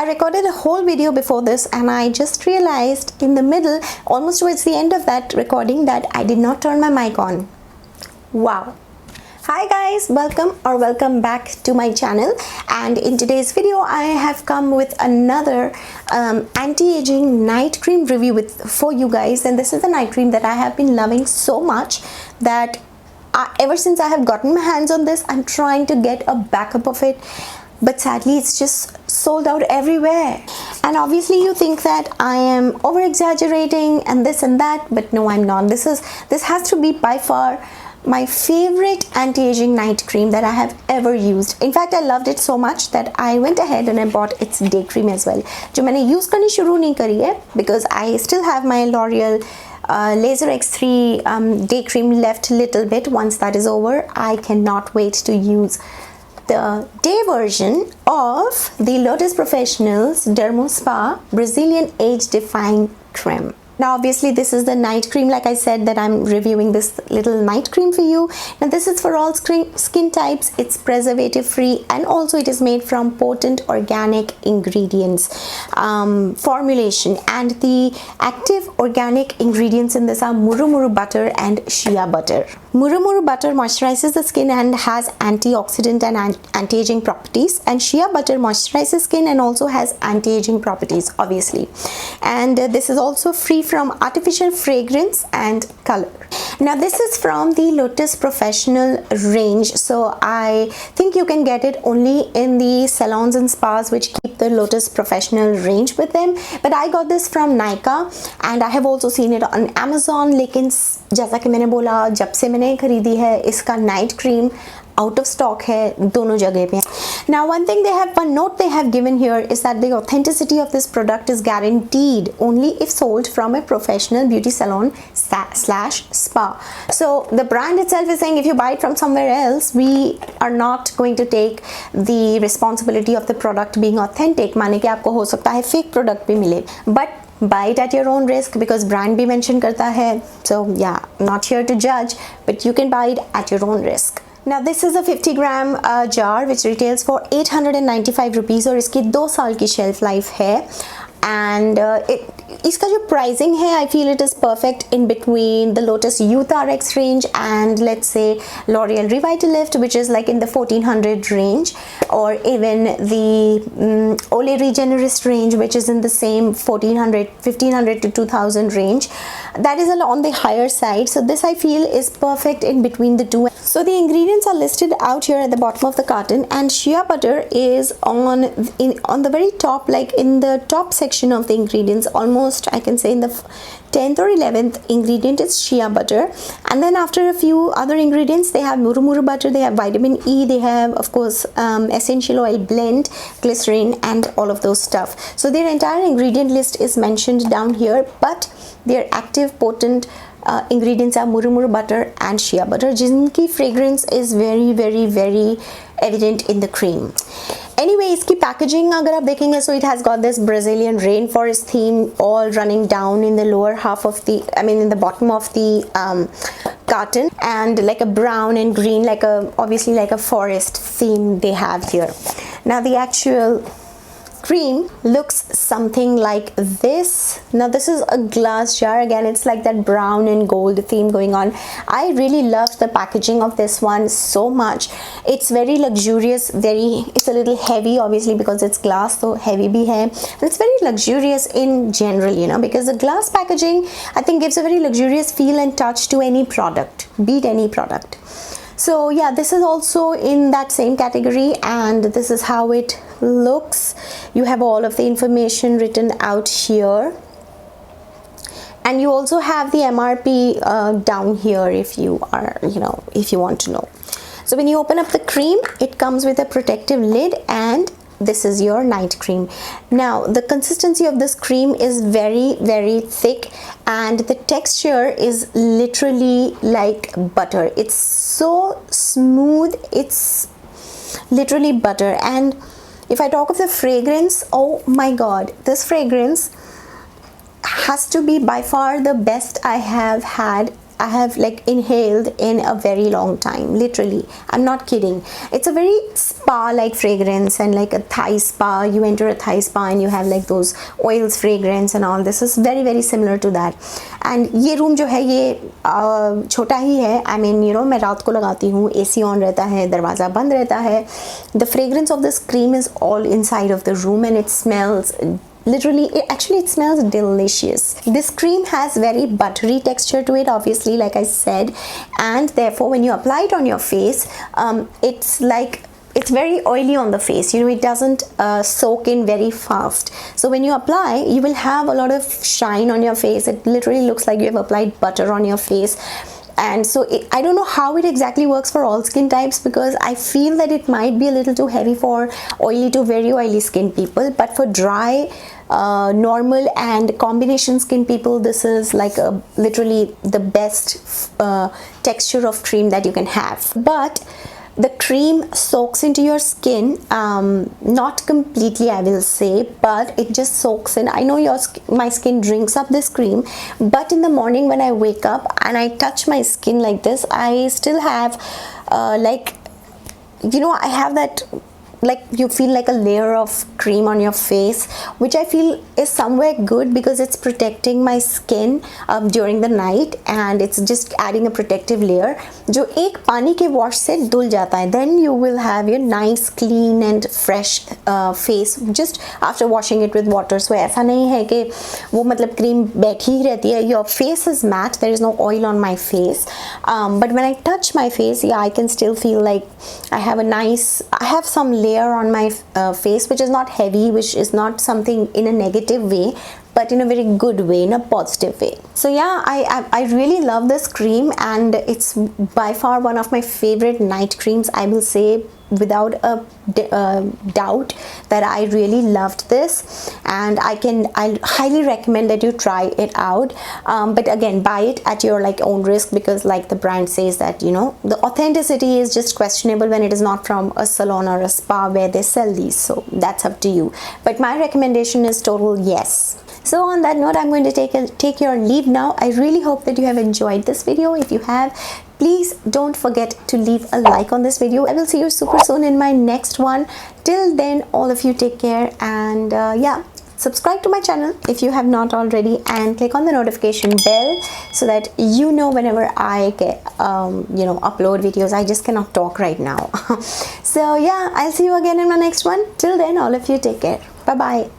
I recorded a whole video before this and I just realized in the middle, almost towards the end of that recording, that I did not turn my mic on. Wow. Hi guys, welcome back to my channel, and in today's video I have come with another anti-aging night cream review for you guys. And this is the night cream that I have been loving so much that ever since I have gotten my hands on this, I'm trying to get a backup of it, but sadly it's just sold out everywhere. And obviously you think that I am over exaggerating and this and that, but no, I'm not. This has to be by far my favorite anti-aging night cream that I have ever used. In fact, I loved it so much that I went ahead and I bought its day cream as well, जो मैंने use करनी शुरू नहीं करी है, because I still have my L'Oreal Laser X3 day cream left little bit. Once that is over, I cannot wait to use the day version of the Lotus Professional's Dermo Spa Brazilian Age Defying Creme. Now obviously this is the night cream, like I said, that I'm reviewing this little night cream for you. Now this is for all skin types, it's preservative free, and also it is made from potent organic ingredients formulation, and the active organic ingredients in this are Murumuru butter and shea butter. Murumuru butter moisturizes the skin and has antioxidant and anti-aging properties, and shea butter moisturizes skin and also has anti-aging properties obviously. And this is also free from artificial fragrance and color. Now this is from the Lotus Professional range, so I think you can get it only in the salons and spas which keep the Lotus Professional range with them, but I got this from Nykaa and I have also seen it on Amazon. लेकिन जैसा कि मैंने बोला, जब से मैंने खरीदी है इसका night cream out of stock है दोनों जगह पे. Now one note they have given here is that the authenticity of this product is guaranteed only if sold from a professional beauty salon slash spa. So the brand itself is saying if you buy it from somewhere else, we are not going to take the responsibility of the product being authentic. माने कि आपको हो सकता है fake product भी मिले, but buy it at your own risk because brand भी mention करता है. So yeah, not here to judge, but you can buy it at your own risk. Now this is a 50 gram jar which retails for 895 rupees और इसकी 2 साल की shelf life है. And इसका जो pricing है, I feel it is perfect in between the Lotus Youth RX range and let's say L'Oreal Revitalift, which is like in the 1400 range, or even the Olay Regenerist range, which is in the same 1500 to 2000 range. That is on the higher side, so this I feel is perfect in between the two. So the ingredients are listed out here at the bottom of the carton, and shea butter is on the very top, like in the top section of the ingredients, almost I can say in the 10th or 11th ingredient is shea butter. And then after a few other ingredients, they have Murumuru butter, they have vitamin E, they have of course essential oil blend, glycerin, and all of those stuff. So their entire ingredient list is mentioned down here, but their active potent ingredients are Murumuru butter and shea butter, जिनकी fragrance is very very very evident in the cream. Anyway, इसकी packaging अगर आप देखेंगे, so it has got this Brazilian rainforest theme all running down in the lower half of the, in the bottom of the carton, and like a brown and green, obviously like a forest theme they have here. Now the actual cream looks something like this. Now this is a glass jar, again it's like that brown and gold theme going on. I really loved the packaging of this one so much. It's very luxurious, it's a little heavy obviously because it's glass, so heavy bhi hai. And it's very luxurious in general, because the glass packaging I think gives a very luxurious feel and touch to any product, beat any product. So yeah, this is also in that same category, and this is how it looks. You have all of the information written out here, and you also have the MRP down here if you are, if you want to know. So when you open up the cream, it comes with a protective lid, and this is your night cream. Now the consistency of this cream is very very thick, and the texture is literally like butter. It's so smooth, it's literally butter. And if I talk of the fragrance, oh my god, this fragrance has to be by far the best I have had I have like inhaled in a very long time. Literally, I'm not kidding. It's a very spa-like fragrance, and like a Thai spa. You enter a Thai spa and you have like those oils fragrance and all. This is very very similar to that. And ये room जो है ये छोटा ही है. I mean, you know, मैं रात को लगाती हूँ, AC on रहता है, दरवाज़ा बंद रहता है. The fragrance of this cream is all inside of the room, and it smells literally, it smells delicious. This cream has very buttery texture to it, obviously, like I said, and therefore when you apply it on your face, it's very oily on the face. You know, it doesn't soak in very fast. So when you apply, you will have a lot of shine on your face. It literally looks like you have applied butter on your face. And so I don't know how it exactly works for all skin types, because I feel that it might be a little too heavy for oily to very oily skin people, but for dry, normal and combination skin people, this is like literally the best texture of cream that you can have. But the cream soaks into your skin, not completely I will say, but it just soaks in. I know my skin drinks up this cream, but in the morning when I wake up and I touch my skin like this, I still have like, you know, I have that, like, you feel like a layer of cream on your face, which I feel is somewhere good because it's protecting my skin during the night, and it's just adding a protective layer जो एक पानी के wash से धुल जाता है. Then you will have your nice clean and fresh face just after washing it with water. So ऐसा नहीं है कि वो मतलब cream बैठी ही रहती है. Your face is matte, there is no oil on my face, but when I touch my face, yeah, I can still feel like I have some layer on my face, which is not heavy, which is not something in a negative way, but in a very good way, in a positive way. So yeah, I really love this cream, and it's by far one of my favorite night creams. I will say without a doubt that I really loved this, and I highly recommend that you try it out, but again, buy it at your like own risk, because like the brand says that, you know, the authenticity is just questionable when it is not from a salon or a spa where they sell these. So that's up to you, but my recommendation is total yes. So on that note, I'm going to take your leave now. I really hope that you have enjoyed this video. If you have, please don't forget to leave a like on this video. I will see you super soon in my next one. Till then, all of you take care, and yeah, subscribe to my channel if you have not already, and click on the notification bell so that you know whenever I get you know, upload videos. I just cannot talk right now. So yeah, I'll see you again in my next one. Till then, all of you take care. Bye bye.